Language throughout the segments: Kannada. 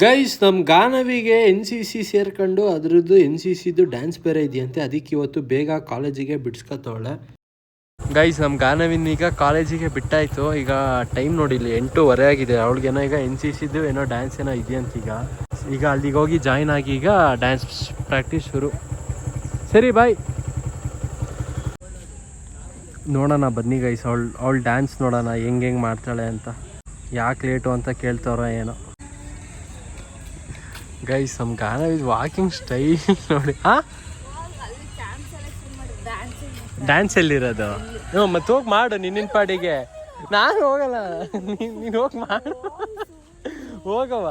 ಗೈಸ್ ನಮ್ಮ ಗಾನವಿಗೆ NCC ಸೇರ್ಕೊಂಡು ಅದ್ರದ್ದು NCCದು ಡ್ಯಾನ್ಸ್ ಬೇರೆ ಇದೆಯಂತೆ. ಅದಕ್ಕೆ ಇವತ್ತು ಬೇಗ ಕಾಲೇಜಿಗೆ ಬಿಡ್ಸ್ಕೊತವಳೆ. ಗೈಸ್ ನಮ್ಮ ಗಾನವಿನ ಈಗ ಕಾಲೇಜಿಗೆ ಬಿಟ್ಟಾಯಿತು. ಈಗ ಟೈಮ್ ನೋಡಿಲ್ಲಿ 8:30 ಆಗಿದೆ. ಅವಳಿಗೇನೋ ಈಗ NCCದು ಏನೋ ಡ್ಯಾನ್ಸ್ ಏನೋ ಇದೆಯಂತ. ಈಗ ಅಲ್ಲಿಗೆ ಹೋಗಿ ಜಾಯ್ನ್ ಆಗಿ ಈಗ ಡ್ಯಾನ್ಸ್ ಪ್ರಾಕ್ಟೀಸ್ ಶುರು. ಸರಿ ಬಾಯ್. ನೋಡೋಣ ಬನ್ನಿ ಗೈಸ್, ಅವಳು ಡ್ಯಾನ್ಸ್ ನೋಡೋಣ ಹೆಂಗೆ ಮಾಡ್ತಾಳೆ ಅಂತ. ಯಾಕೆ ಲೇಟು ಅಂತ ಕೇಳ್ತಾರೋ ಏನೋ. ಗೈಸ್ ನಮ್ಮ ಗಾನವಿದ್ ವಾಕಿಂಗ್ ಸ್ಟೈಲ್ ನೋಡಿ. ಡ್ಯಾನ್ಸ್ ಎಲ್ಲಿರೋದು? ಹ್ಞೂ ಮತ್ತೆ ಹೋಗಿ ಮಾಡು ನಿನ್ನ ಪಾಡಿಗೆ. ನಾನು ಹೋಗಲ್ಲ, ನೀನು ಹೋಗಿ ಮಾಡು. ಹೋಗವ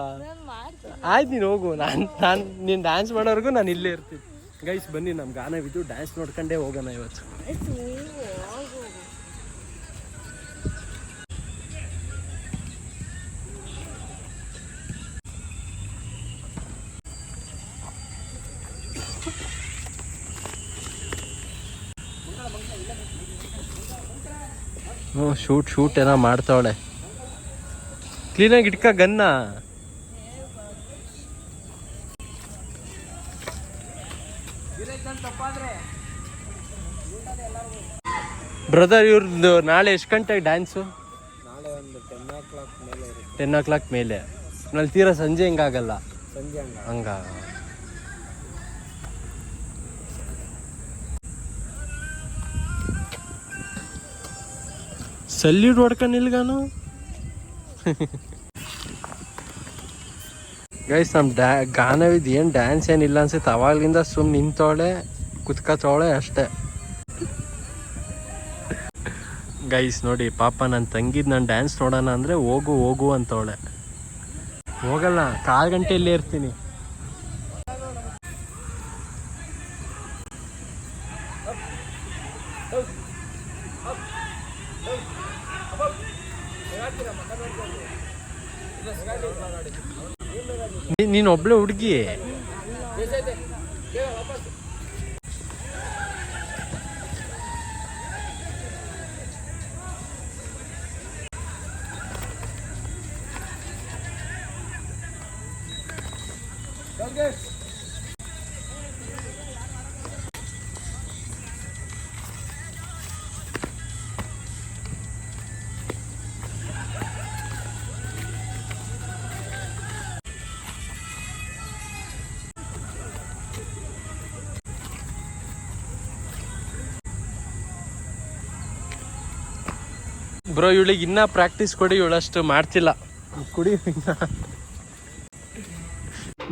ಆಯ್ತು, ನೀನು ಹೋಗು. ನಾನು ನೀನು ಡ್ಯಾನ್ಸ್ ಮಾಡೋವರೆಗೂ ನಾನು ಇಲ್ಲೇ ಇರ್ತೀನಿ. ಗೈಸ್ ಬನ್ನಿ ನಮ್ಮ ಗಾನವಿದ್ದು ಡ್ಯಾನ್ಸ್ ನೋಡ್ಕೊಂಡೇ ಹೋಗೋಣ ಇವತ್ತು. ಹ್ಞೂ ಶೂಟ್ ಏನೋ ಮಾಡ್ತಾವಳೆ. ಕ್ಲೀನಾಗಿ ಇಟ್ಕ ಗನ್ನ. ಬ್ರದರ್ ಇವ್ರದ್ದು ನಾಳೆ ಎಷ್ಟು ಗಂಟೆಗೆ ಡ್ಯಾನ್ಸು? ನಾಳೆ ಒಂದು 10 o'clock ಮೇಲೆ. ನಲ್ಲಿ ತೀರಾ ಸಂಜೆ ಹಿಂಗಾಗಲ್ಲ? ಸಂಜೆ ಹಂಗ. ಸಲ್ಯೂಟ್ ಹೊಡ್ಕೊಂಡು ನಿಲ್ಗಾನು. ಗೈಸ್ ನಮ್ಮ ಗಾನವಿದ್ ಏನು ಡ್ಯಾನ್ಸ್ ಏನಿಲ್ಲ ಅನ್ಸುತ್ತೆ. ಅವಾಗಲಿಂದ ಸುಮ್ಮನೆ ನಿಂತವಳೆ, ಕುತ್ಕೋತವಳೆ ಅಷ್ಟೇ. ಗೈಸ್ ನೋಡಿ ಪಾಪ ನನ್ನ ತಂಗಿದ್ ನಾನು ಡ್ಯಾನ್ಸ್ ನೋಡೋಣ ಅಂದರೆ ಹೋಗು ಅಂತವಳೆ. ಹೋಗಲ್ಲ, 1/4 ಗಂಟೆ ಇಲ್ಲೇ ಇರ್ತೀನಿ. ನೀನು ಒಬ್ಳೆ ಹುಡುಗಿ. ಬ್ರೋ ಇವಳಿಗೆ ಇನ್ನೂ ಪ್ರಾಕ್ಟೀಸ್ ಕೊಡಿ, ಇವಳಷ್ಟು ಮಾಡ್ತಿಲ್ಲ. ಕುಡಿ.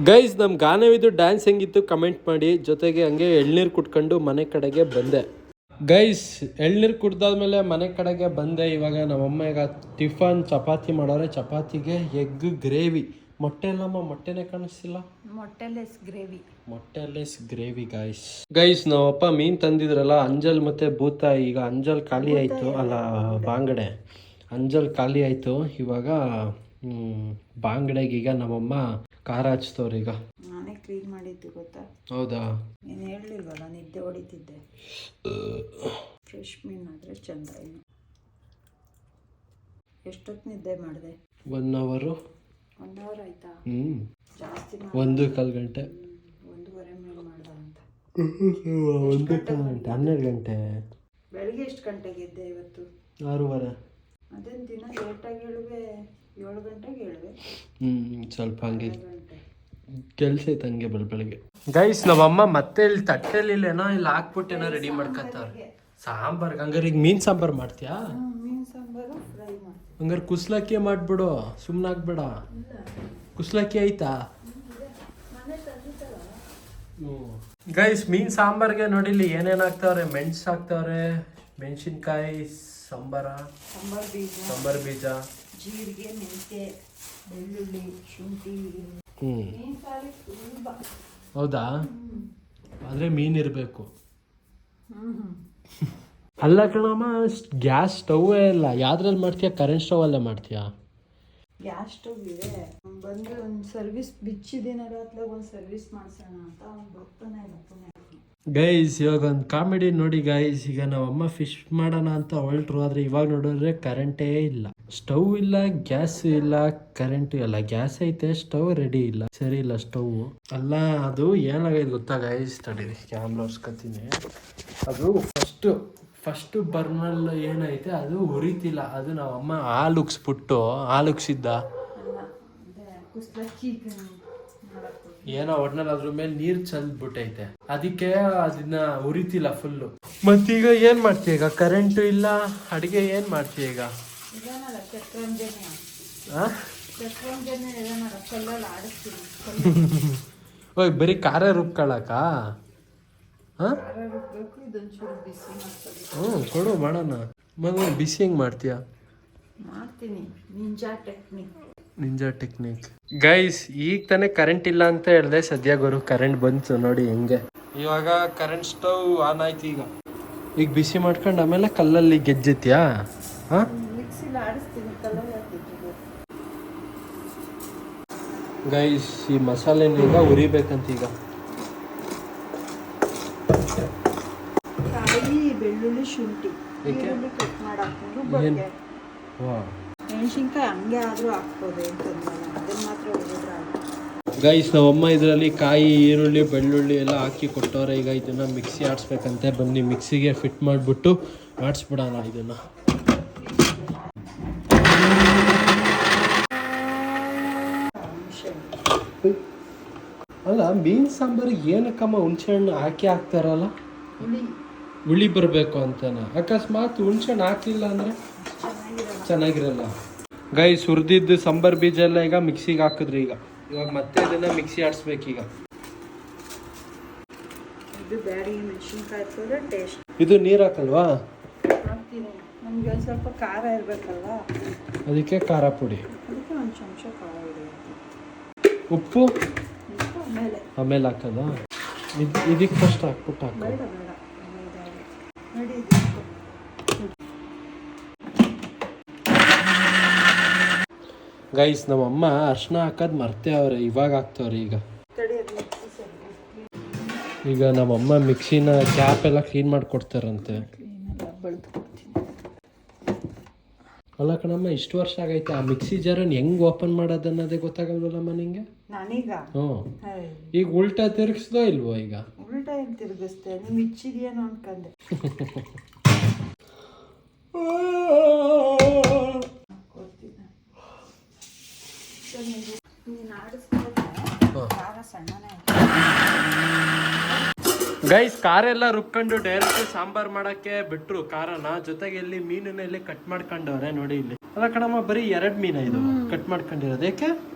ಗೈಸ್ ನಮ್ಮ ಗಾನವಿದು ಡ್ಯಾನ್ಸ್ ಹೆಂಗಿತ್ತು ಕಮೆಂಟ್ ಮಾಡಿ. ಜೊತೆಗೆ ಹಂಗೆ ಎಳ್ನೀರು ಕುಟ್ಕೊಂಡು ಮನೆ ಕಡೆಗೆ ಬಂದೆ. ಗೈಸ್ ಎಳ್ನೀರು ಕುಡ್ದಾದ್ಮೇಲೆ ಮನೆ ಕಡೆಗೆ ಬಂದೆ. ಇವಾಗ ನಮ್ಮಮ್ಮ ಈಗ ಟಿಫನ್ ಚಪಾತಿ ಮಾಡೋರೆ. ಚಪಾತಿಗೆ ಎಗ್ ಗ್ರೇವಿ. ಮೊಟ್ಟೆ ಇಲ್ಲಮ್ಮ, ಮೊಟ್ಟೆನೇ ಕಾಣಿಸ್ತಿಲ್ಲ. ಮೊಟ್ಟೆಲೆಸ್ ಗ್ರೇವಿ ಗೈಸ್ ನಾವಪ್ಪ ಮೀನ್ ತಂದಿದ್ರಲ್ಲ, ಅಂಜಲ್ ಮತ್ತೆ ಬೂತಾಯಿ. ಈಗ ಅಂಜಲ್ ಖಾಲಿ ಆಯ್ತು, ಅಲ್ಲ ಬಾಂಗಡೆ. ಅಂಜಲ್ ಖಾಲಿ ಆಯ್ತು. ಇವಾಗ ಬಾಂಗಡೆಗೆ ಈಗ ನಮ್ಮಮ್ಮ ಖಾರ ಹಚ್ತವ್ರು. ಈಗ ನಾನೇ ಕ್ಲೀನ್ ಮಾಡಿದ್ದು ಗೊತ್ತಾ? ಹೌದಾ? ನೀನು ಹೇಳಲಿಲ್ವಲ್ಲ, ನಿದ್ದೆ ಹೊಡಿತಿದ್ದೆ. ಫ್ರೆಶ್ ಮೀನ್ ಆದರೆ ಚಂದ. ಇನ್ನು ಎಷ್ಟೊತ್ತು ನಿದ್ದೆ ಮಾಡಿದೆ? 1 hour. 1 hour ಆಯ್ತಾ? ಜಾಸ್ತಿ 1.25 ಗಂಟೆ. 1:30 ಮೇಲೆ ಮಾಡ್ದ ಅಂತ. 1.25 ಗಂಟೆ, 12 ಗಂಟೆ. ಬೆಳಿಗ್ಗೆ ಎಷ್ಟು ಗಂಟೆಗೆ ಇದ್ದೆ ಇವತ್ತು? 6:30. ಅದೇನು ದಿನ ಲೇಟಾಗಿ ಹೇಳುವೆ? 7 ಗಂಟೆಗೆ ಹೇಳುವೆ. ಸ್ವಲ್ಪ ಹಂಗೆ ಕೆಲಸ ಐತೆ ಹಂಗೆ ಬೆಳಗ್ಗೆ. ಗೈಸ್ ನಮ್ಮಮ್ಮ ಮತ್ತೆ ಇಲ್ಲಿ ತಟ್ಟೆಲಿ ಏನೋ ಇಲ್ಲಿ ಹಾಕ್ಬಿಟ್ಟು ಏನೋ ರೆಡಿ ಮಾಡ್ಕೊತಾರೆ ಸಾಂಬಾರ್ಗೆ. ಹಂಗಾರೆ ಈಗ ಮೀನು ಸಾಂಬಾರು ಮಾಡ್ತೀಯಾ? ಮೀನು ಸಾಂಬಾರು ಫ್ರೈ ಮಾಡ್ತೀನಿ. ಹಂಗಾರೆ ಕುಸ್ಲಕ್ಕಿ ಮಾಡಿಬಿಡು, ಸುಮ್ಮನೆ ಹಾಕ್ಬೇಡ. ಕುಸ್ಲಕ್ಕಿ ಆಯ್ತಾ? ಗೈಸ್ ಮೀನು ಸಾಂಬಾರ್ಗೆ ನೋಡಿಲಿ ಏನೇನು ಹಾಕ್ತಾವ್ರೆ. ಮೆಣಸು ಹಾಕ್ತಾವ್ರೆ, ಮೆಣಸಿನ್ಕಾಯಿ, ಸಾಂಬಾರ್ ಬೀಜ, ಜೀರಿಗೆ, ಮೆಂತ್ಯ, ಬೆಳ್ಳುಳ್ಳಿ, ಶುಂಠಿ. ಹೌದಾ? ಆದರೆ ಮೀನಿರಬೇಕು. ಅಲ್ಲ ಕಣಮ್ಮ, ಗ್ಯಾಸ್ ಸ್ಟವ್ವೇ ಇಲ್ಲ. ಯಾವ್ದ್ರಲ್ಲಿ ಮಾಡ್ತೀಯಾ? ಕರೆಂಟ್ ಸ್ಟವಲ್ಲೇ ಮಾಡ್ತೀಯಾ? ಗ್ಯಾಸ್ ಸ್ಟವ್ ಇದೆ. ಬಂದು ಒಂದು ಸರ್ವಿಸ್ ಬಿಚ್ಚಿದ್ದೀನಾರ ಅಥವಾ ಒಂದು ಸರ್ವಿಸ್ ಮಾಡ್ಸೋಣ ಅಂತ ಅವ್ನು ಬರ್ತಾನೆ ಇಲ್ಲ. ಗೈಸ್ ಇವಾಗ ಒಂದು ಕಾಮಿಡಿ ನೋಡಿ ಗೈಸ್. ಈಗ ನಾವಮ್ಮ ಫಿಶ್ ಮಾಡೋಣ ಅಂತ ಹೊರಟ್ರು, ಆದರೆ ಇವಾಗ ನೋಡಿದ್ರೆ ಕರೆಂಟೇ ಇಲ್ಲ. ಸ್ಟವ್ ಇಲ್ಲ, ಗ್ಯಾಸ್ ಇಲ್ಲ, ಕರೆಂಟ್ ಇಲ್ಲ. ಗ್ಯಾಸ್ ಐತೆ, ಸ್ಟವ್ ರೆಡಿ ಇಲ್ಲ, ಸರಿ ಇಲ್ಲ ಸ್ಟವ್. ಅಲ್ಲ ಅದು ಏನಾಗೈತೆ ಗೊತ್ತಾ ಗೈಸ್, ತಡೀರಿ ಕ್ಯಾಮ್ರಾ ಒರ್ಸ್ಕೊತೀನಿ. ಅದು ಫಸ್ಟ್ ಬರ್ನಲ್ ಏನೈತೆ ಅದು ಉರಿತಿಲ್ಲ. ಅದು ನಾವು ಅಮ್ಮ ಹಾಲು ಉಗ್ಸಿದ್ದ ಏನೋ ಒಟ್ನಲ್ಲಿ ಅದ್ರ ಮೇಲೆ ನೀರು ಚೆಲ್ಬಿಟ್ಟೈತೆ, ಅದಕ್ಕೆ ಅದನ್ನ ಉರಿತಿಲ್ಲ ಫುಲ್ಲು. ಮತ್ತೀಗ ಏನ್ ಮಾಡ್ತೀಯ ಈಗ? ಕರೆಂಟು ಇಲ್ಲ, ಅಡಿಗೆ ಏನ್ ಮಾಡ್ತೀಯ ಈಗ? ಓಯ್ ಬರೀ ಖಾರ ರುಬ್ಕೊಳಕ? ಕೊಡು ಮಾಡೋಣ. ಮಗ ಬಿಸಿ ಹೆಂಗ್ ಮಾಡ್ತೀಯ? ಮಾಡ್ತೀನಿ, ನಿಂಜಾ ಟೆಕ್ನಿಕ್. ಗೈಸ್ ಈಗ ತಾನೇ ಕರೆಂಟ್ ಇಲ್ಲ ಅಂತ ಹೇಳ್ದೆ, ಸದ್ಯ ಗುರು ಕರೆಂಟ್ ಬಂತು ನೋಡಿ ಹೆಂಗೆ. ಇವಾಗ ಕರೆಂಟ್ ಸ್ಟವ್ ಆನ್ ಆಯ್ತು. ಈಗ ಬಿಸಿ ಮಾಡ್ಕೊಂಡು ಆಮೇಲೆ ಕಲ್ಲಲ್ಲಿ ಗೆಜ್ಜತ್ಯಾ? ಗೈಸ್ ಈ ಮಸಾಲೆನ ಈಗ ಉರಿಬೇಕಂತ. ಈಗ ಕಾಯಿ, ಬೆಳ್ಳುಳ್ಳಿ, ಶುಂಠಿ, ಈರುಳ್ಳಿ ಕಟ್ ಮಾಡಿ ಹಾಕೊಂಡು ಮೆಣಸಿನ್ಕಾಯಿ ಹಂಗೆ ಆದ್ರೂ ಹಾಕ್ಬೋದು, ಅದನ್ನ ಮಾತ್ರ ಹೊಡೆದ್ರೆ ಆಗುತ್ತೆ. ಗೈಸ್ ನಮ್ಮಮ್ಮ ಇದರಲ್ಲಿ ಕಾಯಿ, ಈರುಳ್ಳಿ, ಬೆಳ್ಳುಳ್ಳಿ ಎಲ್ಲ ಹಾಕಿ ಕೊಟ್ಟವ್ರೆ. ಈಗ ಇದನ್ನ ಮಿಕ್ಸಿ ಆಡಿಸ್ಬೇಕಂತೆ. ಬನ್ನಿ ಮಿಕ್ಸಿಗೆ ಫಿಟ್ ಮಾಡಿಬಿಟ್ಟು ಆಡಿಸ್ಬಿಡೋಣ ಇದನ್ನ. ಅಲ್ಲ ಮೀನ್ ಸಾಂಬಾರಿಗೆ ಏನಕ್ಕಮ್ಮ ಹುಣ್ಸೆಹಣ್ಣು ಹಾಕ್ತಾರಲ್ಲ? ಹುಳಿ ಬರಬೇಕು ಅಂತನ. ಅಕಸ್ಮಾತ್ ಹುಣ್ಸೆಹಣ್ಣು ಹಾಕ್ಲಿಲ್ಲ ಅಂದ್ರೆ ಚೆನ್ನಾಗಿರಲ್ಲ. ಗೈಸ್ ಹುರಿದಿದ್ದು ಸಾಂಬಾರ್ ಬೀಜ ಎಲ್ಲ ಈಗ ಮಿಕ್ಸಿಗೆ ಹಾಕಿದ್ರಿ. ಇವಾಗ ಮತ್ತೆ ಇದನ್ನ ಮಿಕ್ಸಿ ಆಡಿಸ್ಬೇಕೀಗ. ಇದು ನೀರು ಹಾಕಲ್ವಾ? ನಮ್ಗೆ ಒಂದು ಸ್ವಲ್ಪ ಖಾರ ಇರಬೇಕಲ್ವಾ, ಅದಕ್ಕೆ ಖಾರ ಪುಡಿ, ಅದಕ್ಕೆ ಒಂದು ಚಮಚ ಖಾರ ಇರುತ್ತೆ. ಉಪ್ಪು ಆಮೇಲೆ ಹಾಕೋದಾ? ಇದಕ್ಕೆ ಫಸ್ಟ್ ಹಾಕ್ಬಿಟ್ಟು ಹಾಕೋ. ಬೇಡ ನೋಡಿ ಗೈಸ್ ನಮ್ಮಮ್ಮ ಅರ್ಶಿನ ಹಾಕೋದು ಮರ್ತೆ ಅವ್ರೆ, ಇವಾಗ ಹಾಕ್ತವ್ರೆ ಈಗ ನಮ್ಮಮ್ಮ ಮಿಕ್ಸಿನ ಕ್ಯಾಪ್ ಎಲ್ಲ ಕ್ಲೀನ್ ಮಾಡಿಕೊಡ್ತಾರಂತೆ. ಅಲ್ಲ ಕಣಮ್ಮ, ಇಷ್ಟು ವರ್ಷ ಆಗೈತೆ ಆ ಮಿಕ್ಸಿ ಜಾರನ್ನು ಹೆಂಗ್ ಓಪನ್ ಮಾಡೋದು ಅನ್ನೋದೇ ಗೊತ್ತಾಗಲ್ವಲ್ಲಮ್ಮ ನಿಂಗೆ? ನಾನೀಗ ಈಗ ಉಲ್ಟಾ ತಿರ್ಗಿಸ್ದೋ ಇಲ್ವೋ? ಈಗ ಉಲ್ಟಾ ಏನು ತಿರ್ಗಿಸ್ತೆ, ನೀವು ಇಚ್ಚಿದೆಯೇನೋ ಅನ್ಕಂಡೆ. ಗೈಸ್ ಖಾರ ಎಲ್ಲ ರುಬ್ಕೊಂಡು ಡೈರೆಕ್ಟ್ ಸಾಂಬಾರ್ ಮಾಡಕ್ಕೆ ಬಿಟ್ರು ಖಾರನ. ಜೊತೆಗೆ ಇಲ್ಲಿ ಮೀನನ್ನ ಇಲ್ಲಿ ಕಟ್ ಮಾಡ್ಕೊಂಡವ್ರೆ ನೋಡಿ ಇಲ್ಲಿ. ಅಲ್ಲ ಕಣಮ್ಮ, ಬರೀ 2 ಮೀನ ಇದು ಕಟ್ ಮಾಡ್ಕೊಂಡಿರೋದು. ಯಾಕೆ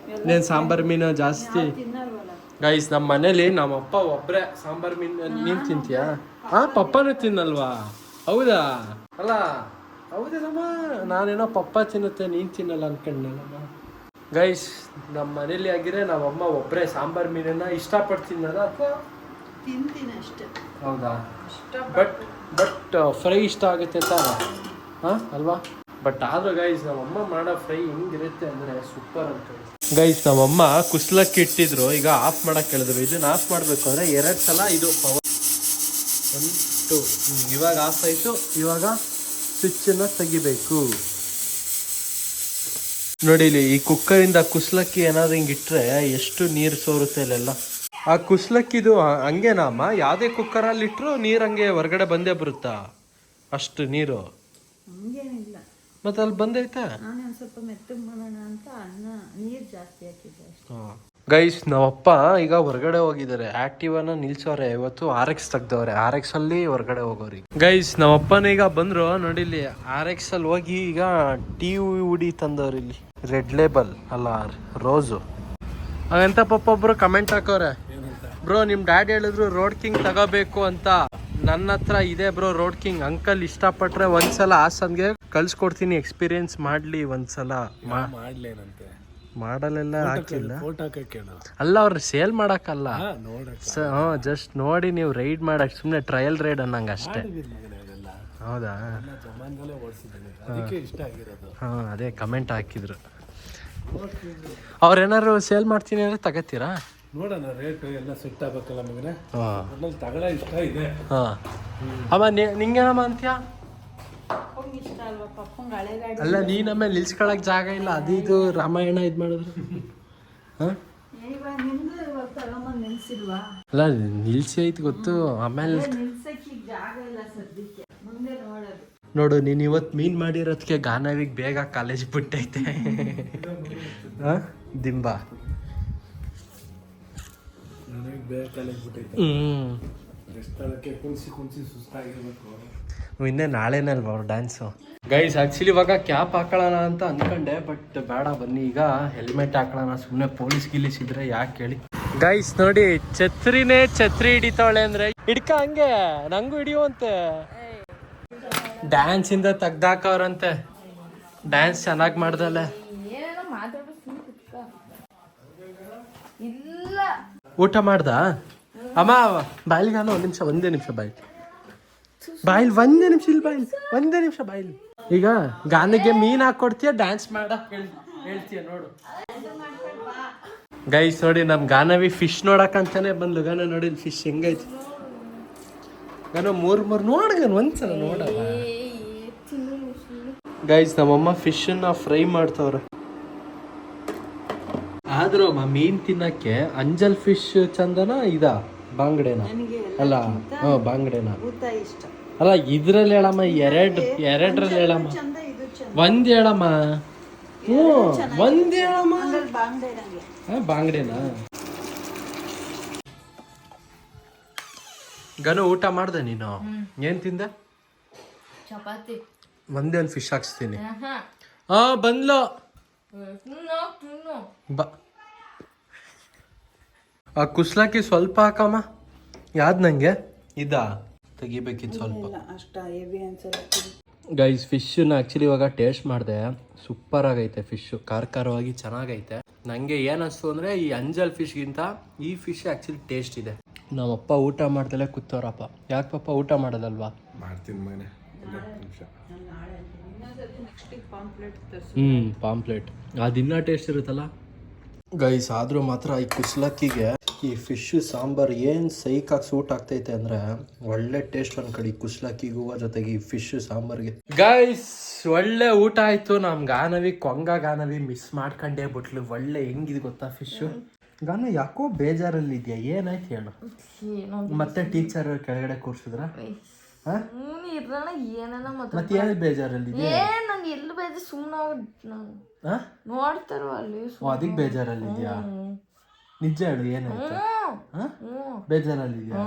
ನೀನ್ ಸಾಂಬಾರ್ ಮೀನು ಜಾಸ್ತಿ? ಗೈಸ್ ನಮ್ಮ ಮನೇಲಿ ನಮ್ಮಪ್ಪ ಒಬ್ರೆ ಸಾಂಬಾರ್ ಮೀನು. ನೀನ್ ತಿಂತೀಯಾ? ಪಪ್ಪನೂ ತಿನ್ನಲ್ವಾ? ಹೌದಾ? ಅಲ್ಲ ಹೌದೇನಮ್ಮ, ನಾನೇನೋ ಪಪ್ಪ ತಿನ್ನುತ್ತೆ ನೀನ್ ತಿನ್ನಲ್ಲ ಅನ್ಕೊಂಡೇನಮ್ಮ. ಗೈಸ್ ನಮ್ಮ ಮನೇಲಿ ಆಗಿದ್ರೆ ನಾವಮ್ಮ ಒಬ್ರೆ ಸಾಂಬಾರ್ ಮೀನನ್ನ ಇಷ್ಟಪಟ್ಟು ತಿನ್ನೋದ ಅಥವಾ ತಿಂತೀನಿ ಅಷ್ಟೇ? ಹೌದಾ? ಬಟ್ ಫ್ರೈ ಇಷ್ಟ ಆಗುತ್ತೆ ತಾನೆ? ಅಲ್ವಾ? ಬಟ್ ಆದ್ರೂ ಗೈಸ್ ನಮ್ಮಮ್ಮ ಮಾಡೋ ಫ್ರೈ ಹೆಂಗಿರುತ್ತೆ ಅಂದ್ರೆ ಸೂಪರ್ ಅಂತ. ಗೈಸ್ ನಮ್ಮಮ್ಮ ಕುಸ್ಲಕ್ಕಿ ಇಟ್ಟಿದ್ರು, ಈಗ ಆಫ್ ಮಾಡಕ್ ಹೇಳಿದ್ರು. ಇದನ್ನ ಆಫ್ ಮಾಡ್ಬೇಕು ಅಂದ್ರೆ 2 ಸಲ ಇದು ಪವರ್ 1 2 ಇವಾಗ ಆಫ್ ಆಯ್ತು. ಇವಾಗ ಸ್ವಿಚ್ ತೆಗಿಬೇಕು ನೋಡಿ. ಇಲ್ಲಿ ಈ ಕುಕ್ಕರಿಂದ ಕುಸ್ಲಕ್ಕಿ ಏನಾದ್ರು ಹಿಂಗೆ ಇಟ್ರೆ ಎಷ್ಟು ನೀರು ಸೋರುತ್ತೆ ಇಲ್ಲೆಲ್ಲ. ಆ ಕುಸ್ಲಕ್ಕಿದು ಹಂಗೇನಮ್ಮ? ಯಾವುದೇ ಕುಕ್ಕರಲ್ಲಿ ಇಟ್ಟರು ನೀರು ಹಂಗೆ ಹೊರಗಡೆ ಬಂದೇ ಬರುತ್ತಾ? ಅಷ್ಟು ನೀರು ಹಂಗೇನಿಲ್ಲ. ಮತ್ತೆ ಅಲ್ಲಿ ಬಂದೈತಾ? ನಾನು ಒಂದು ಸ್ವಲ್ಪ ಮೆತ್ತಗೆ ಮಾಡೋಣ ಅಂತ ಅನ್ನ ನೀರು ಜಾಸ್ತಿ ಹಾಕಿದ್ದೆ. ಗೈಸ್ ನಾವಪ್ಪ ಈಗ ಹೊರಗಡೆ ಹೋಗಿದ್ದಾರೆ. ಆಕ್ಟಿವನ ನಿಲ್ಸೋರೆ ಇವತ್ತು. RX ತೆಗ್ದವ್ರೆ. RX ಅಲ್ಲಿ ಹೊರಗಡೆ ಹೋಗೋರಿ. ಗೈಸ್ ನಾವಪ್ಪನ ಈಗ ಬಂದ್ರು ನೋಡಿ. ಇಲ್ಲಿ RX ಅಲ್ಲಿ ಹೋಗಿ ಈಗ TV ಉಡಿ ತಂದವ್ರಿ. ಇಲ್ಲಿ ರೆಡ್ ಲೇಬಲ್ ಅಲ್ಲ ರೋಸು. ಹಾಗಂತ ಪಪ್ಪ ಒಬ್ರು ಕಮೆಂಟ್ ಹಾಕೋರೆ, ಬ್ರೋ ನಿಮ್ ಡ್ಯಾಡ್ ಹೇಳಿದ್ರು ರೋಡ್ ಕಿಂಗ್ ತಗೋಬೇಕು ಅಂತ. ನನ್ನ ಹತ್ರ ಇದೆ ಬ್ರೋ ರೋಡ್ ಕಿಂಗ್. ಅಂಕಲ್ ಇಷ್ಟಪಟ್ರೆ ಒಂದ್ಸಲ ಹಾಸನ್ಗೆ ಕಳ್ಸ್ಕೊಡ್ತೀನಿ, ಎಕ್ಸ್ಪೀರಿಯನ್ಸ್ ಮಾಡ್ಲಿ ಒಂದ್ಸಲ. ಮಾಡಲೆಲ್ಲ ಹಾಕಿಲ್ಲ ಅಲ್ಲ, ಅವ್ರ ಸೇಲ್ ಮಾಡಕ್ಕಲ್ಲ, ಜಸ್ಟ್ ನೋಡಿ ನೀವು ರೈಡ್ ಮಾಡಕ್, ಸುಮ್ನೆ ಟ್ರಯಲ್ ರೈಡ್ ಅನ್ನಂಗ ಅಷ್ಟೇ. ಹೌದಾ? ಅದೇ ಕಮೆಂಟ್ ಹಾಕಿದ್ರು. ಅವ್ರೇನಾರು ಸೇಲ್ ಮಾಡ್ತೀನಿ ಅಂದ್ರೆ ತಗತ್ತೀರಾ? ನೋಡೋಣ, ರೇಟ್ ಎಲ್ಲ ಸೆಟ್ ಆಗಬೇಕಲ್ಲ ಮಗನೇ. ತಗೊಳ್ಳೋ ಇಷ್ಟ ಇದೆ. ಅಮ್ಮ ನಿಂಗೇನಮ್ಮ ಅಂತ್ಯ? ಪಪ್ಪಂಗೆ ಇಷ್ಟ ಅಲ್ವಾ ಪಪ್ಪಂಗೆ ಹಳೆ ಗಾಡಿ ಅಲ್ಲ ನೀನ್ ಆಮೇಲೆ ನಿಲ್ಸ್ಕೊಳಕ್ ಜಾಗ ಇಲ್ಲ ಅದು ಇದು ರಾಮಾಯಣ ಇದ್ ಮಾಡಿದ್ರು ಹಾ ಇವಾಗ ನಿಂದು ಇವಾಗ ತಗೊಂಬಂದು ನಿಲ್ಸಿಲ್ವಾ ಅಲ್ಲ ನಿಲ್ಸಿ ಐತಿ ಗೊತ್ತು ಆಮೇಲೆ ನಿಲ್ಸಕ್ಕೆ ಈಗ ಜಾಗ ಇಲ್ಲ ಸದ್ಯಕ್ಕೆ ಮುಂದೆ ನೋಡೋದು ನೋಡು ನೀನ್ ಇವತ್ ಮೀನ್ ಮಾಡಿರೋದಕ್ಕೆ ಗಾನವಿಗ್ ಬೇಗ ಕಾಲೇಜ್ ಬಿಟ್ಟೈತೆ ಹಾ ದಿಂಬ ನನಗೆ ಬೇಕಲ್ಲ ಬಿಟ್ಟೈತೆ ಸ್ಥಳಕ್ಕೆ ಕುಣಿಸಿ ಸುಸ್ತಾಗಿರ್ಬೇಕು ಇನ್ನೇ ನಾಳೆನಲ್ವ ಅವ್ರ ಡ್ಯಾನ್ಸು ಗೈಸ್ ಆಕ್ಚುಲಿ ಇವಾಗ ಕ್ಯಾಪ್ ಹಾಕೊಳ್ಳೋಣ ಅಂತ ಅನ್ಕೊಂಡೆ ಬಟ್ ಬೇಡ ಬನ್ನಿ ಈಗ ಹೆಲ್ಮೆಟ್ ಹಾಕೊಳ್ಳೋಣ ಸುಮ್ಮನೆ ಪೊಲೀಸ್ ಗಿಲೀಸ್ ಇದ್ರೆ ಯಾಕೆ ಹೇಳಿ ಗೈಸ್ ನೋಡಿ ಛತ್ರಿನೇ ಛತ್ರಿ ಹಿಡಿತಾವಳೆ ಅಂದ್ರೆ ಹಿಡ್ಕ ಹಂಗೆ ನಂಗೂ ಹಿಡಿಯುವಂತೆ ಡ್ಯಾನ್ಸ್ ಇಂದ ತೆಗ್ದಾಕವ್ರಂತೆ ಡ್ಯಾನ್ಸ್ ಚೆನ್ನಾಗಿ ಮಾಡ್ದಲ್ಲ ಊಟ ಮಾಡ್ದ ಅಮ್ಮ ಬಾಯಿಲ್ಗಾನ ಒಂದೇ ನಿಮಿಷ ಬಾಯಿಲ್ ಒಂದೇ ನಿಮಿಷ ಇಲ್ಲಿ ಒಂದೇ ನಿಮಿಷ ಬಾಯಿಲ್ ಈಗ ಗಾನಿಗೆ ಮೀನ್ ಹಾಕೊಡ್ತೀಯ ಡ್ಯಾನ್ಸ್ ಮಾಡಕ್ ಹೇಳ್ತೀಯ ನೋಡು ಗೈಸ್ ನೋಡಿ ನಮ್ ಗಾನವಿ ಫಿಶ್ ನೋಡಕ್ಕಂತಾನೆ ಬಂದ್ಲು ಗಾನ ನೋಡಿ ಫಿಶ್ ಹೆಂಗೈತಿ ಗಾನ ಮೂರ್ ನೋಡ್ಗನ್ ಒಂದ್ಸಲ ನೋಡಲ್ಲ ಗೈಸ್ ನಮ್ಮಮ್ಮ ಫಿಶ್ ನ ಫ್ರೈ ಮಾಡ್ತವ್ರ ಆದ್ರೂ ಮೀನ್ ತಿನ್ನಕ್ಕೆ ಅಂಜಲ್ ಫಿಶ್ ಚಂದನ ಇದ ಬಾಂಗ್ಡೆನ ಅಲ್ಲ ಬಾಂಗ್ಡೆನ ಇಷ್ಟ ಅಲ್ಲ ಇದ್ರಲ್ಲಿ ಹೇಳಮ್ಮ ಎರಡ್ರಲ್ಲಿ ಹೇಳಮ್ಮ ಒಂದ್ ಹೇಳಮ್ಮ ಒಂದ್ ಹೇಳಮ್ಮ ಬಾಂಗ್ಡೆನಾ ಗನು ಊಟ ಮಾಡ್ದೆ ನೀನು ಏನ್ ತಿಂದ ಚಪಾತಿ ಒಂದೇ ಒಂದು ಫಿಶ್ ಹಾಕ್ಸ್ತೀನಿ ಬಂದ್ಲು ಬಾ ಆ ಕುಸ್ಲಾಕಿ ಸ್ವಲ್ಪ ಹಾಕಮ್ಮ ಯಾವ್ದು ನಂಗೆ ಇದಾ ತೆಗಿಬೇಕಿತ್ತು ಸ್ವಲ್ಪ ಅಷ್ಟ ಹೆವಿ ಅನ್ಸಲ್ಲ ಗೈಸ್ ಫಿಶ್ನ ಆ್ಯಕ್ಚುಲಿ ಇವಾಗ ಟೇಸ್ಟ್ ಮಾಡಿದೆ ಸೂಪರ್ ಆಗೈತೆ ಫಿಶ್ಶು ಖಾರವಾಗಿ ಚೆನ್ನಾಗೈತೆ ನನಗೆ ಏನಿಸ್ತು ಅಂದರೆ ಈ ಅಂಜಲ್ ಫಿಶ್ಗಿಂತ ಈ ಫಿಶ್ ಆ್ಯಕ್ಚುಲಿ ಟೇಸ್ಟ್ ಇದೆ ನಮ್ಮಪ್ಪ ಊಟ ಮಾಡ್ದಲೇ ಕೂತವ್ರಪ್ಪ ಯಾಕೆ ಪಪ್ಪ ಊಟ ಮಾಡೋದಲ್ವಾ ಮಾಡ್ತೀನಿ ಮನೆ ಪಾಂಪ್ಲೆಟ್ ಅದಿನ್ನ ಟೇಸ್ಟ್ ಇರುತ್ತಲ್ಲ ಗೈಸ್ ಆದರೂ ಮಾತ್ರ ಈ ಕುಸ್ಲಕ್ಕಿಗೆ ಈ ಫಿಶ್ ಸಾಂಬಾರ್ ಏನು ಸೈಕಾಗಿ ಸೂಟ್ ಆಗ್ತೈತೆ ಅಂದರೆ ಒಳ್ಳೆ ಟೇಸ್ಟ್ ಅನ್ಕಡಿ ಕುಸ್ಲಕ್ಕಿಗೂ ಜೊತೆಗೆ ಈ ಫಿಶ್ ಸಾಂಬಾರ್ಗೆ ಗೈಸ್ ಒಳ್ಳೆ ಊಟ ಆಯಿತು ನಮ್ಮ ಗಾನವಿ ಮಿಸ್ ಮಾಡ್ಕೊಂಡೇ ಬಿಟ್ಲು ಒಳ್ಳೆ ಹೆಂಗಿದೆ ಗೊತ್ತಾ ಫಿಶ್ಶು ಗಾನ ಯಾಕೋ ಬೇಜಾರಲ್ಲಿ ಇದೆಯಾ ಏನಾಯ್ತು ಹೇಳು ಮತ್ತೆ ಟೀಚರ್ ಕೆಳಗಡೆ ಕೂರ್ಸಿದ್ರ ಮತ್ತೆ ಏನು ಬೇಜಾರಲ್ಲಿ ನಂಗೆ ಎಲ್ಲಿ ಬೇಜಾರು ಸುಮ್ಮನೆ ನೋಡ್ತಾರೋ ಅಲ್ಲಿ ಅದಕ್ಕೆ ಬೇಜಾರಲ್ಲಿ ಇದೆಯಾ ನಿಜ ಹೇಳು ಏನಾಯ್ತು ಬೇಜಾರಲ್ಲಿ ಇದೆಯಾ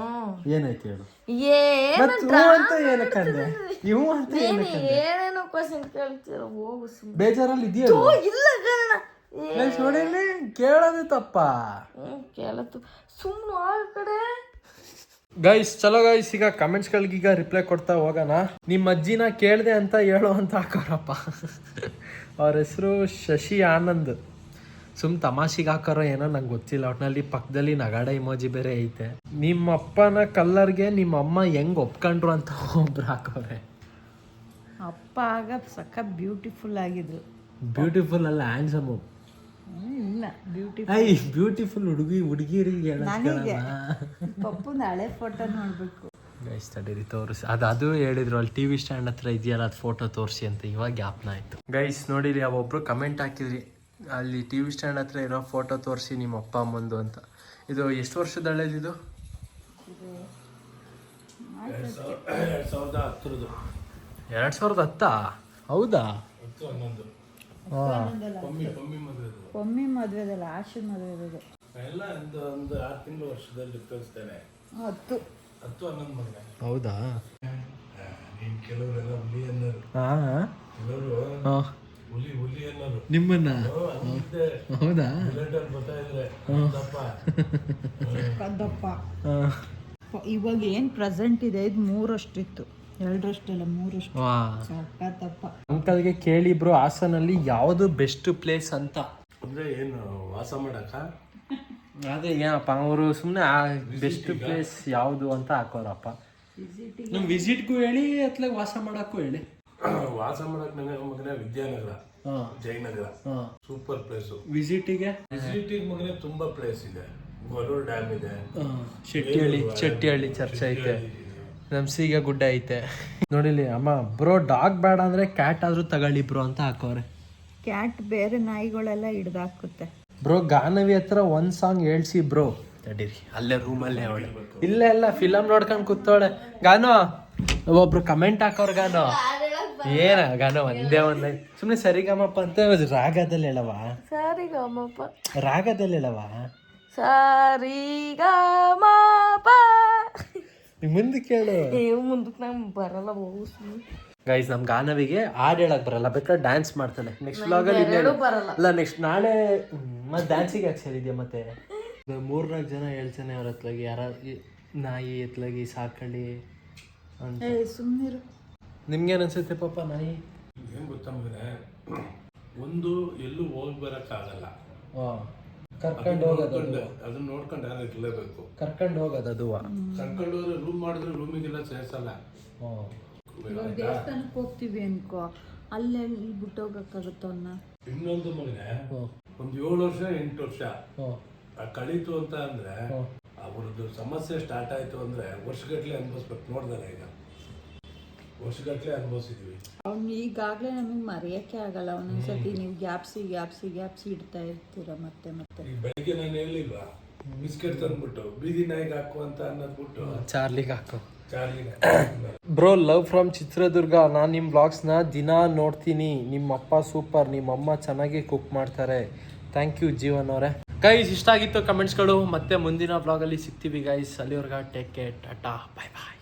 ಏನಾಯ್ತು ಹೇಳು ಅಂತ ಏನಕ್ಕಂದೆ ಇವು ಅಂತ ಏನೇನೋ ಕ್ವಶನ್ ಕೇಳ್ತೀರ ಹೋಗು ಸುಮ್ಮನೆ ಬೇಜಾರಲ್ಲಿ ಇದೆಯಾ ಇಲ್ಲ ನೋಡಿ ಕೇಳೋದು ತಪ್ಪ ಕೇಳತ್ತು ಸುಮ್ಮನೆ ಆ ಕಡೆ ಗೈಸ್ ಚಲೋ ಗೈಸ್ ಈಗ ಕಮೆಂಟ್ಸ್ಗಳಿಗೀಗ ರಿಪ್ಲೈ ಕೊಡ್ತಾ ಹೋಗೋಣ ನಿಮ್ಮ ಅಜ್ಜಿನ ಕೇಳಿದೆ ಅಂತ ಹೇಳು ಅಂತ ಹಾಕೋರಪ್ಪ ಅವ್ರ ಹೆಸರು ಶಶಿ ಆನಂದ್ ತಮಾಷೆಗೆ ಹಾಕೋರೋ ಏನೋ ನಂಗೆ ಗೊತ್ತಿಲ್ಲ ಒಟ್ನಲ್ಲಿ ಪಕ್ಕದಲ್ಲಿ ನಗಾಡ ಇಮೋಜಿ ಬೇರೆ ಐತೆ ನಿಮ್ಮ ಅಪ್ಪನ ಕಲ್ಲರ್ಗೆ ನಿಮ್ಮ ಅಮ್ಮ ಹೆಂಗ್ ಒಪ್ಕೊಂಡ್ರು ಅಂತ ಒಬ್ರು ಹಾಕೋರೆ ಅಪ್ಪ ಆಗ ಸಕ್ಕ ಬ್ಯೂಟಿಫುಲ್ ಆಗಿದ್ರು ಬ್ಯೂಟಿಫುಲ್ ಅಲ್ಲ ಹ್ಯಾಂಡ್ಸಮ್ ಇಲ್ಲ ಬ್ಯೂಟಿಫುಲ್ ಹುಡುಗಿರಿಗೆ ಪಪ್ಪನ ಹಳೆ ಫೋಟೋ ನೋಡ್ಬೇಕು ಗೈಸ್ ತಡೀರಿ ತೋರಿಸಿ ಅದು ಹೇಳಿದ್ರು ಅಲ್ಲಿ ಟಿವಿ ಸ್ಟ್ಯಾಂಡ್ ಹತ್ರ ಇದೆಯಲ್ಲ ಅದು ಫೋಟೋ ತೋರಿಸಿ ಅಂತ ಇವಾಗ ಜ್ಞಾಪನ ಆಯ್ತು ಗೈಸ್ ನೋಡಿರಿ ಒಬ್ರು ಕಮೆಂಟ್ ಹಾಕಿದ್ರಿ ಅಲ್ಲಿ ಟಿವಿ ಸ್ಟ್ಯಾಂಡ್ ಹತ್ರ ಇರೋ ಫೋಟೋ ತೋರಿಸಿ ನಿಮ್ಮ ಅಪ್ಪ ಅಮ್ಮಂದು ಅಂತ ಇದು ಎಷ್ಟು ವರ್ಷದ ಹಳೇದಿದು 2010 ಹೌದಾ ಒಮ್ಮೆ ಮದುವೆದಲ್ಲ ಆಶು ಮದುವೆದು ಎಲ್ಲ ಒಂದು 6 ತಿಂಗಳು ವರ್ಷದಲ್ಲಿ ತೋರಿಸ್ತೇನೆ 10-11 ಮದುವೆ ಹೌದಾ ಕೆಲವರೆಲ್ಲ ಹುಲಿ ಅನ್ನೋರು ಕೆಲವರು ಹುಲಿ ಅನ್ನೋರು ನಿಮ್ಮನ್ನ ಹೌದಾ ಬರ್ತಾ ಇದ್ರೆ ಕದ್ದಪ್ಪ ಇವಾಗ ಏನ್ ಪ್ರೆಸೆಂಟ್ ಇದೆ ಇದು 3 2 3 ಸಕ್ಕತ್ತಪ್ಪ ಅಂಕಲ್ಗೆ ಕೇಳಿ ಬ್ರೋ ಹಾಸನಲ್ಲಿ ಯಾವುದು ಬೆಸ್ಟ್ ಪ್ಲೇಸ್ ಅಂತ ಅಂದ್ರೆ ಏನು ವಾಸ ಮಾಡಕ ಅದೇ ಏನಪ್ಪ ಅವರು ಸುಮ್ಮನೆ ಬೆಸ್ಟ್ ಪ್ಲೇಸ್ ಯಾವುದು ಅಂತ ಹಾಕೋರಪ್ಪ ನಮ್ಮ ವಿಸಿಟ್ಗೂ ಹೇಳಿ ಅಥವಾ ವಾಸ ಮಾಡಕ್ಕೂ ಹೇಳಿ ವಾಸ ಮಾಡಕ್ ಮಗನೇ ವಿದ್ಯಾನಗರ ಜಯನಗರ ಸೂಪರ್ ಪ್ಲೇಸ್ ವಿಸಿಟಿಗೆ ಮಗನೇ ತುಂಬಾ ಪ್ಲೇಸ್ ಇದೆ ಗೊರೂರು ಡ್ಯಾಮ್ ಇದೆ ಶೆಟ್ಟಿಹಳ್ಳಿ ಚರ್ಚ್ ಐತೆ ನಮ್ಸಿಗೆ ಗುಡ್ಡ ಐತೆ ನೋಡಿಲಿ ಅಮ್ಮ ಬ್ರೋ ಡಾಗ್ ಬೇಡ ಅಂದ್ರೆ ಕ್ಯಾಟ್ ಆದ್ರೂ ತಗೊಳ್ಳಿ ಬ್ರೋ ಅಂತ ಹಾಕೋರೆ. ಕ್ಯಾಟ್ ಬೇರೆ ನಾಯಿಗಳೆಲ್ಲ ಹಿಡ್ದಾಕುತ್ತೆ. ಬ್ರೋ ಗಾನವಿ ಹತ್ರ ಒಂದ್ ಸಾಂಗ್ ಹೇಳ್ಸಿ ಬ್ರೋ. ತಡೀರಿ ಅಲ್ಲೇ ರೂಮಲ್ಲೇ ಅವಳೆ. ಇಲ್ಲ ಇಲ್ಲ ಫಿಲಮ್ ನೋಡ್ಕೊಂಡು ಕೂತವಳೆ. ಗಾನೋ ಒಬ್ರು ಕಮೆಂಟ್ ಹಾಕೋರ್ ಗಾನೋ ಏನ ಗಾನೋ ಒಂದೇ ಒಂದ್ ಸುಮ್ನೆ ಸರಿಗಮಪ್ಪ ಅಂತ ರಾಗದಲ್ಲಿ ಹೇಳವ. ಸರಿಗಮಪ ರಾಗದಲ್ಲಿ ಹೇಳವ. ಸರಿಗಮಪ ಮುಂದಕ್ಕೆ ಹೇಳು. ಮುಂದಕ್ಕೆ ನಂಗೆ ಬರಲ್ಲ ಹೋಗು ಸುಮ್ಮನೆ. ಗೈಸ್ ನಮ್ ಗಾನವಿಗೆ ಹಾಡು ಹೇಳಕ್ ಬರಲ್ಲ, ಬೇಕಾದ್ರೆ ಡ್ಯಾನ್ಸ್ ಮಾಡ್ತಾಳೆ. ನೆಕ್ಸ್ಟ್ ವ್ಲಾಗಲ್ಲಿ ಬರಲ್ಲ. ಅಲ್ಲ ನೆಕ್ಸ್ಟ್ ನಾಳೆ ಮತ್ತೆ ಡ್ಯಾನ್ಸಿಗೆ ಯಾಕೆ ಸೇರಿದ್ಯಾ? ಮತ್ತೆ 3-4 ಜನ ಹೇಳ್ತಾನೆ ಅವ್ರ ಹತ್ಲಾಗಿ ಯಾರ ನಾಯಿ ಎತ್ಲಾಗಿ ಸಾಕಳಿ ಅಂತ. ಸುಮ್ಮನಿರು. ನಿಮ್ಗೇನ್ ಅನ್ಸುತ್ತೆ ಪಾಪ ನಾಯಿ? ಏನ್ ಗೊತ್ತಾ ಮಗನೇ, ಒಂದು ಎಲ್ಲೂ ಹೋಗಿ ಬರಕ್ಕಾಗಲ್ಲ. ಕರ್ಕೊಂಡು ಹೋಗೋದು, ಅದನ್ನ ನೋಡ್ಕೊಂಡು ಯಾರು ಇರ್ಲೇಬೇಕು. ಕರ್ಕೊಂಡು ಹೋಗೋದು ಅದು ಕರ್ಕೊಂಡು ಹೋದ್ರೆ ರೂಮ್ ಮಾಡಿದ್ರೆ ರೂಮಿಗೆಲ್ಲ ಸೇರ್ಸಲ್ಲ. ಇವಾಗ ದೇವಸ್ಥಾನಕ್ಕೆ ಹೋಗ್ತೀವಿ ಅನ್ಕೋ, ಅಲ್ಲೇ ಇಲ್ಲಿ ಬಿಟ್ಟು ಹೋಗಕ್ಕಾಗುತ್ತ ಅವನ್ನ. ಇನ್ನೊಂದು ಮಗನೇ, ಒಂದು 7 ವರ್ಷ 8 ವರ್ಷ ಕಳೀತು ಅಂತ ಅಂದ್ರೆ ಅವ್ರದ್ದು ಸಮಸ್ಯೆ ಸ್ಟಾರ್ಟ್ ಆಯ್ತು ಅಂದ್ರೆ ವರ್ಷಗಟ್ಲೆ ಅನುಭವಿಸ್ಬೇಕು. ನೋಡ್ದಾರೆ ಈಗ ವರ್ಷಗಟ್ಲೆ ಅನುಭವಿಸಿದ್ವಿ. ಅವ್ನು ಈಗಾಗಲೇ ನಮಗೆ ಮರೆಯೋಕ್ಕೆ ಆಗಲ್ಲ. ಒಂದೊಂದ್ಸತಿ ನೀವು ಗ್ಯಾಪ್ಸಿ ಇಡ್ತಾ ಇರ್ತೀರ ಮತ್ತೆ ಮತ್ತೆ. ಈಗ ಬೆಳಿಗ್ಗೆ ನಾನು ಹೇಳಿಲ್ವಾ, ಬಿಸ್ಕೆಟ್ ತಂದ್ಬಿಟ್ಟು ಬೀದಿ ನಾಯಿಗೆ ಹಾಕು ಅಂತ ಅನ್ನೋದ್ಬಿಟ್ಟು ಚಾರ್ಲಿಗೆ ಹಾಕೋ. ಚಾರ್ಲಿಗೆ ಬ್ರೋ ಲವ್ ಫ್ರಮ್ ಚಿತ್ರದುರ್ಗ. ನಾನು ನಿಮ್ಮ ಬ್ಲಾಗ್ಸ್ನ ದಿನ ನೋಡ್ತೀನಿ. ನಿಮ್ಮ ಅಪ್ಪ ಸೂಪರ್, ನಿಮ್ಮ ಅಮ್ಮ ಚೆನ್ನಾಗಿ ಕುಕ್ ಮಾಡ್ತಾರೆ. ಥ್ಯಾಂಕ್ ಯು ಜೀವನ್ ಅವರೇ. ಗೈಸ್ ಇಷ್ಟ ಆಗಿತ್ತು ಕಮೆಂಟ್ಸ್ಗಳು. ಮತ್ತೆ ಮುಂದಿನ ಬ್ಲಾಗಲ್ಲಿ ಸಿಗ್ತೀವಿ ಗೈಸ್. ಅಲ್ಲಿವರೆಗೆ ಟೇಕ್ ಕೇರ್, ಟಾಟಾ, ಬಾಯ್ ಬಾಯ್.